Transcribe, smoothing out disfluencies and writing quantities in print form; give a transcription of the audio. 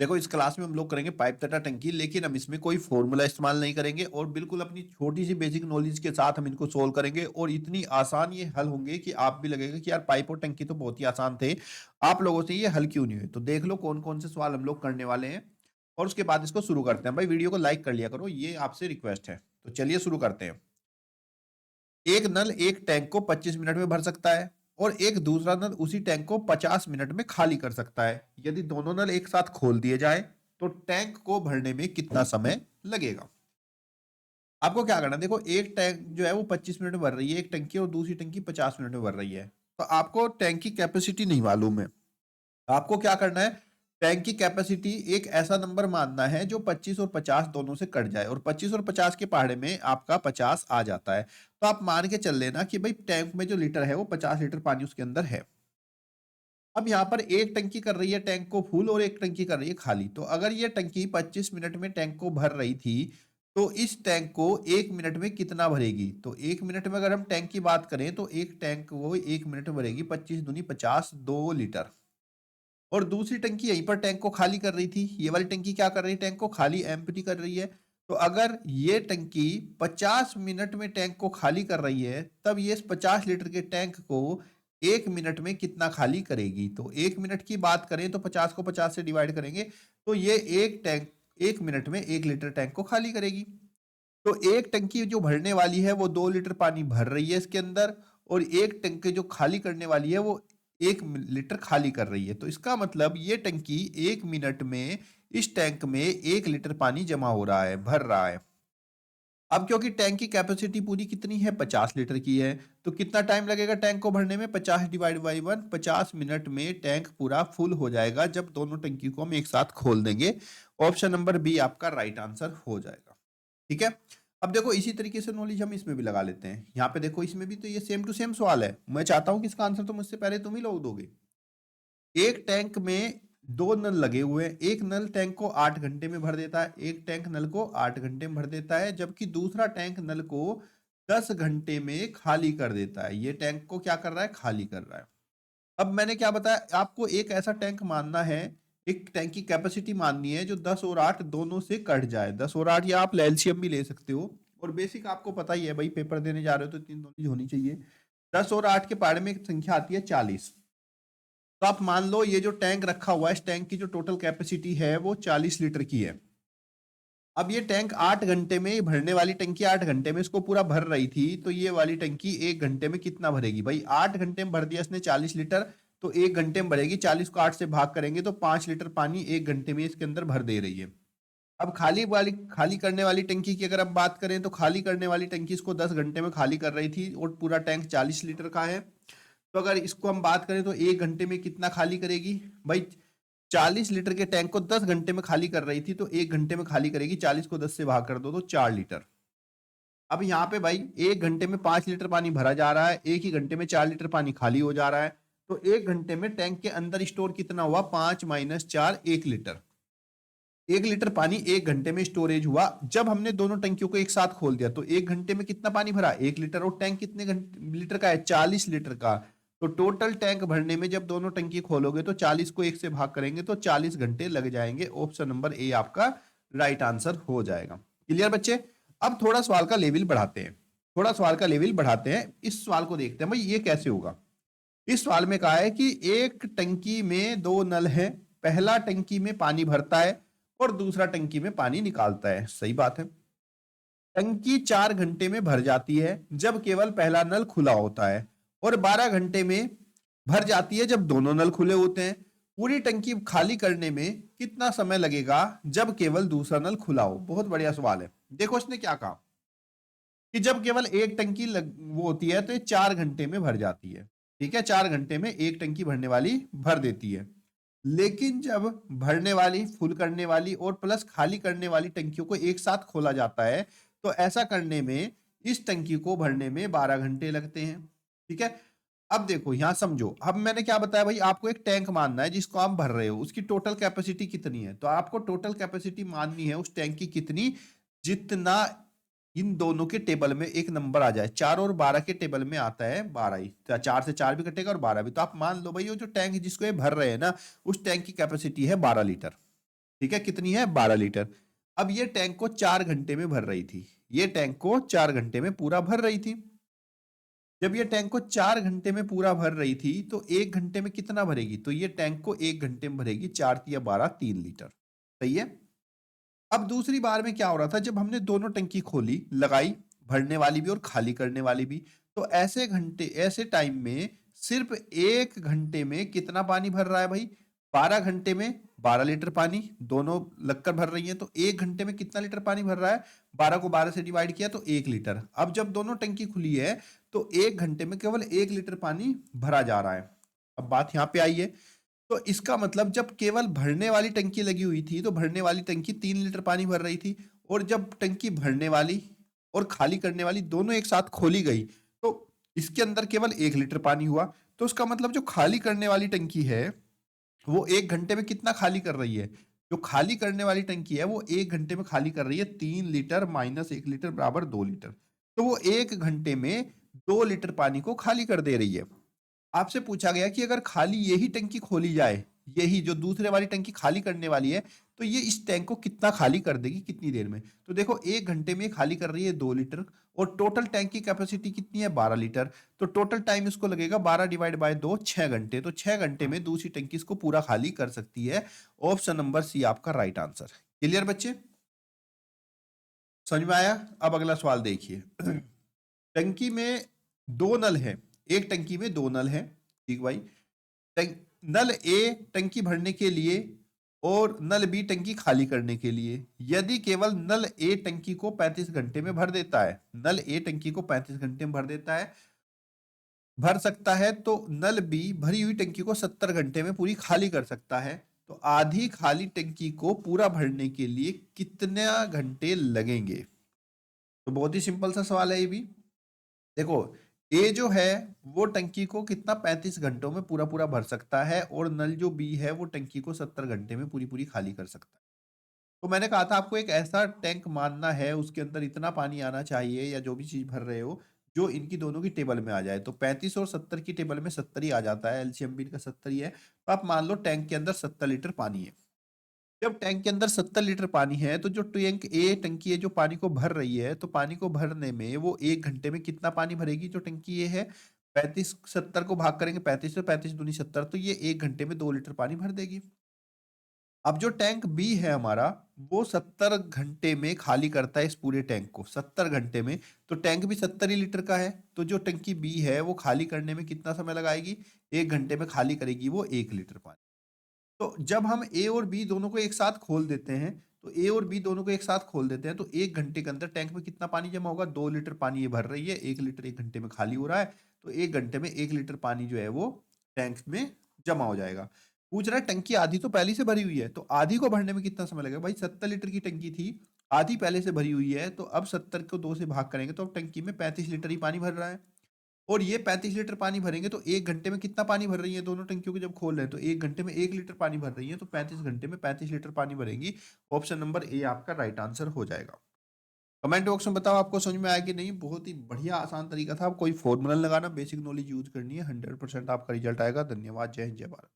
देखो इस क्लास में हम लोग करेंगे पाइप तथा टंकी, लेकिन हम इसमें कोई फॉर्मूला इस्तेमाल नहीं करेंगे और बिल्कुल अपनी छोटी सी बेसिक नॉलेज के साथ हम इनको सोल्व करेंगे और इतनी आसान ये हल होंगे कि आप भी लगेगा कि यार पाइप और टंकी तो बहुत ही आसान थे, आप लोगों से ये हल क्यों नहीं हुए। तो देख लो कौन कौन से सवाल हम लोग करने वाले हैं और उसके बाद इसको शुरू करते हैं। भाई वीडियो को लाइक कर लिया करो, ये आपसे रिक्वेस्ट है। तो चलिए शुरू करते हैं। एक नल एक टैंक को 25 मिनट में भर सकता है और एक दूसरा नल उसी टैंक को 50 मिनट में खाली कर सकता है। यदि दोनों नल एक साथ खोल दिए जाए तो टैंक को भरने में कितना समय लगेगा। आपको क्या करना है, देखो एक टैंक जो है वो 25 मिनट में भर रही है एक टंकी और दूसरी टंकी 50 मिनट में भर रही है। तो आपको टैंक की कैपेसिटी नहीं मालूम है। आपको क्या करना है, टैंक की कैपेसिटी एक ऐसा नंबर मानना है जो 25 और 50 दोनों से कट जाए और 25 और 50 के पहाड़े में आपका 50 आ जाता है। तो आप मान के चल लेना कि भाई टैंक में जो लीटर है वो 50 लीटर पानी उसके अंदर है। अब यहाँ पर एक टंकी कर रही है टैंक को फुल और एक टंकी कर रही है खाली। तो अगर ये टंकी 25 मिनट में टैंक को भर रही थी तो इस टैंक को एक मिनट में कितना भरेगी। तो एक मिनट में अगर हम टैंक की बात करें तो एक टैंक वो एक मिनट में भरेगी 25 दूनी 50 2 लीटर। और दूसरी टंकी यहीं पर टैंक को खाली कर रही थी, ये वाली टंकी क्या कर रही है, टैंक को खाली एम्प्टी कर रही है। तो अगर ये टंकी 50 मिनट में टैंक को खाली कर रही है तब ये 50 लीटर के टैंक को एक मिनट में कितना खाली करेगी। तो एक मिनट की बात करें तो 50 को 50 से डिवाइड करेंगे तो ये एक टैंक एक मिनट में 1 लीटर टैंक को खाली करेगी। तो एक टंकी जो भरने वाली है वो 2 लीटर पानी भर रही है इसके अंदर और एक टंकी जो खाली करने वाली है वो 1 लीटर खाली कर रही है। तो इसका मतलब ये टंकी 1 मिनट में इस टैंक में 1 लीटर पानी जमा हो रहा है, भर रहा है। अब क्योंकि टैंक की कैपेसिटी पूरी कितनी है, 50 लीटर की है, तो कितना टाइम लगेगा टैंक को भरने में, 50 डिवाइड बाई 1, 50 मिनट में टैंक पूरा फुल हो जाएगा जब दोनों टंकी को हम एक साथ खोल देंगे। ऑप्शन नंबर बी आपका राइट आंसर हो जाएगा। ठीक है। अब देखो इसी तरीके से नॉलेज हम इसमें भी लगा लेते हैं। यहाँ पे देखो इसमें भी तो ये सेम टू सेम सवाल है। मैं चाहता हूं कि इसका आंसर तो मुझसे पहले तुम ही लोग दोगे। एक टैंक में दो नल लगे हुए हैं, एक नल टैंक को 8 घंटे में भर देता है, एक टैंक नल को 8 घंटे में भर देता है, जबकि दूसरा टैंक नल को 10 घंटे में खाली कर देता है। ये टैंक को क्या कर रहा है, खाली कर रहा है। अब मैंने क्या बताया आपको, एक ऐसा टैंक मानना है, एक टैंक की कैपेसिटी माननी है जो 10 और 8 दोनों से कट जाए। 10 और 8 या आप एलसीएम भी ले सकते हो। और बेसिक आपको पता ही है भाई, पेपर देने जा रहे हो तो इतनी नॉलेज होनी चाहिए। 10 और 8 के पहाड़े में एक संख्या आती है 40। तो आप मान लो ये जो टैंक रखा हुआ है इस टैंक की जो टोटल कैपेसिटी है वो 40 लीटर की है। अब ये टैंक 8 घंटे में, भरने वाली टंकी 8 घंटे में इसको पूरा भर रही थी, तो ये वाली टंकी 1 घंटे में कितना भरेगी। भाई 8 घंटे में भर दिया इसने 40 लीटर, तो 1 घंटे में भरेगी। 40 को 8 से भाग करेंगे तो 5 लीटर पानी 1 घंटे में इसके अंदर भर दे रही है। अब खाली करने वाली टंकी की अगर हम बात करें तो खाली करने वाली टंकी इसको 10 घंटे में खाली कर रही थी और पूरा टैंक 40 लीटर का है। तो अगर इसको हम बात करें तो 1 घंटे में कितना खाली करेगी। भाई 40 लीटर के टैंक को 10 घंटे में खाली कर रही थी तो 1 घंटे में खाली करेगी। 40 को 10 से भाग कर दो तो 4 लीटर। अब यहाँ पे भाई 1 घंटे में 5 लीटर पानी भरा जा रहा है, एक ही घंटे में 4 लीटर पानी खाली हो जा रहा है। तो 1 घंटे में टैंक के अंदर स्टोर कितना हुआ, 5 - 4 1 लीटर। 1 लीटर पानी 1 घंटे में स्टोरेज हुआ। जब हमने दोनों टंकियों को एक साथ खोल दिया तो 1 घंटे में कितना पानी भरा, 1 लीटर। और टैंक कितने घंटे लीटर का है, 40 लीटर का। तो टोटल टैंक भरने में जब दोनों टंकी खोलोगे तो 40 को 1 से भाग करेंगे तो 40 घंटे लग जाएंगे। ऑप्शन नंबर ए आपका राइट आंसर हो जाएगा। क्लियर बच्चे। अब थोड़ा सवाल का लेवल बढ़ाते हैं, थोड़ा सवाल का लेवल बढ़ाते हैं। इस सवाल को देखते हैं भाई ये कैसे होगा। इस सवाल में कहा है कि एक टंकी में दो नल है, पहला टंकी में पानी भरता है और दूसरा टंकी में पानी निकालता है। सही बात है। टंकी 4 घंटे में भर जाती है जब केवल पहला नल खुला होता है और 12 घंटे में भर जाती है जब दोनों नल खुले होते हैं। पूरी टंकी खाली करने में कितना समय लगेगा जब केवल दूसरा नल खुला हो। बहुत बढ़िया सवाल है। देखो इसने क्या कहा कि जब केवल एक टंकी वो होती है तो ये 4 घंटे में भर जाती है। ठीक है, 4 घंटे में एक टंकी भरने वाली भर देती है। लेकिन जब भरने वाली, फुल करने वाली और प्लस खाली करने वाली टंकियों को एक साथ खोला जाता है तो ऐसा करने में इस टंकी को भरने में 12 घंटे लगते हैं। ठीक है। अब देखो यहां समझो, अब मैंने क्या बताया भाई, आपको एक टैंक मानना है जिसको आप भर रहे हो, उसकी टोटल कैपेसिटी कितनी है। तो आपको टोटल कैपेसिटी माननी है उस टैंक की कितनी, जितना इन दोनों के टेबल में एक नंबर आ जाए। 4 और 12 के टेबल में आता है 12 ही, 4 से 4 भी कटेगा और 12 भी। तो आप मान लो भाई वो जो टैंक जिसको ये भर रहे हैं ना, उस टैंक की कैपेसिटी है 12 लीटर। ठीक है, कितनी है? 12 लीटर। अब ये टैंक को 4 घंटे में भर रही थी। ये टैंक को 4 घंटे में पूरा भर रही थी। जब ये टैंक को 4 घंटे में पूरा भर रही थी तो 1 घंटे में कितना भरेगी? तो ये टैंक को 1 घंटे में भरेगी 4 तिया 12 3 लीटर। सही है? अब दूसरी बार में क्या हो रहा था, जब हमने दोनों टंकी खोली, लगाई, भरने वाली भी और खाली करने वाली भी, तो ऐसे टाइम में सिर्फ 1 घंटे में कितना पानी भर रहा है भाई? 12 घंटे में 12 लीटर पानी, दोनों लगकर भर रही हैं, तो 1 घंटे में कितना लीटर पानी भर रहा है? 12 को 12 से डिवाइड किया तो 1 लीटर। अब जब दोनों टंकी खुली है तो 1 घंटे में केवल 1 लीटर पानी भरा जा रहा है। अब बात यहाँ पे आई है, तो इसका मतलब जब केवल भरने वाली टंकी लगी हुई थी तो भरने वाली टंकी 3 लीटर पानी भर रही थी, और जब टंकी भरने वाली और खाली करने वाली दोनों एक साथ खोली गई तो इसके अंदर केवल 1 लीटर पानी हुआ। तो उसका मतलब जो खाली करने वाली टंकी है वो 1 घंटे में कितना खाली कर रही है? जो खाली करने वाली टंकी है वो 1 घंटे में खाली कर रही है 3 लीटर माइनस 1 लीटर बराबर 2 लीटर। तो वो 1 घंटे में 2 लीटर पानी को खाली कर दे रही है। आपसे पूछा गया कि अगर खाली यही टंकी खोली जाए, यही जो दूसरे वाली टंकी खाली करने वाली है, तो ये इस टैंक को कितना खाली कर देगी, कितनी देर में? तो देखो 1 घंटे में खाली कर रही है 2 लीटर, और टोटल टैंक की कैपेसिटी कितनी है? 12 लीटर। तो टोटल टाइम इसको लगेगा 12 डिवाइड बाय 2 6 घंटे। तो 6 घंटे में दूसरी टंकी इसको पूरा खाली कर सकती है। ऑप्शन नंबर सी आपका राइट आंसर। क्लियर बच्चे? समझ में आया? अब अगला सवाल देखिए। टंकी में 2 नल है। एक टंकी में 2 नल है। ठीक भाई। नल ए टंकी भरने के लिए और नल बी टंकी खाली करने के लिए। यदि केवल नल ए टंकी को 35 घंटे में भर देता है, नल ए टंकी को 35 घंटे में भर देता है, भर सकता है, तो नल बी भरी हुई टंकी को 70 घंटे में पूरी खाली कर सकता है। तो आधी खाली टंकी को पूरा भरने के लिए कितने घंटे लगेंगे? तो बहुत ही सिंपल सा सवाल है ये भी। देखो, ए जो है वो टंकी को कितना 35 घंटों में पूरा पूरा भर सकता है, और नल जो बी है वो टंकी को 70 घंटे में पूरी पूरी खाली कर सकता है। तो मैंने कहा था आपको एक ऐसा टैंक मानना है, उसके अंदर इतना पानी आना चाहिए या जो भी चीज भर रहे हो जो इनकी दोनों की टेबल में आ जाए। तो 35 और 70 की टेबल में 70 ही आ जाता है, एलसीएम भी इनका 70 ही है। तो आप मान लो टैंक के अंदर 70 लीटर पानी है। जब टैंक के अंदर 70 लीटर पानी है तो जो टैंक ए टंकी है जो पानी को भर रही है, तो पानी को भरने में वो 1 घंटे में कितना पानी भरेगी? जो टंकी ये है 35 70 को भाग करेंगे 35 से, 35 दूनी 70, तो ये 1 घंटे में 2 लीटर पानी भर देगी। अब जो टैंक बी है हमारा, वो 70 घंटे में खाली करता है इस पूरे टैंक को, 70 घंटे में। तो टैंक भी 70 ही लीटर का है, तो जो टंकी बी है वो खाली करने में कितना समय लगाएगी? 1 घंटे में खाली करेगी वो 1 लीटर पानी। तो जब हम ए और बी दोनों को एक साथ खोल देते हैं, तो ए और बी दोनों को एक साथ खोल देते हैं, तो 1 घंटे के अंदर टैंक में कितना पानी जमा होगा? 2 लीटर पानी ये भर रही है, 1 लीटर 1 घंटे में खाली हो रहा है, तो 1 घंटे में 1 लीटर पानी जो है वो टैंक में जमा हो जाएगा। पूछ रहा है टंकी आधी तो पहले से भरी हुई है, तो आधी को भरने में कितना समय लगेगा? भाई 70 लीटर की टंकी थी, आधी पहले से भरी हुई है, तो अब 70 को 2 से भाग करेंगे तो अब टंकी में 35 लीटर ही पानी भर रहा है। और ये 35 लीटर पानी भरेंगे तो 1 घंटे में कितना पानी भर रही है? दोनों टंकियों को जब खोल रहे हैं तो 1 घंटे में 1 लीटर पानी भर रही है, तो 35 घंटे में 35 लीटर पानी भरेंगी। ऑप्शन नंबर ए आपका राइट आंसर हो जाएगा। कमेंट बॉक्स में बताओ आपको समझ में आया कि नहीं। बहुत ही बढ़िया आसान तरीका था। कोई फॉर्मूला लगाना, बेसिक नॉलेज यूज करनी है, 100% आपका रिजल्ट आएगा। धन्यवाद। जय हिंद, जय भारत।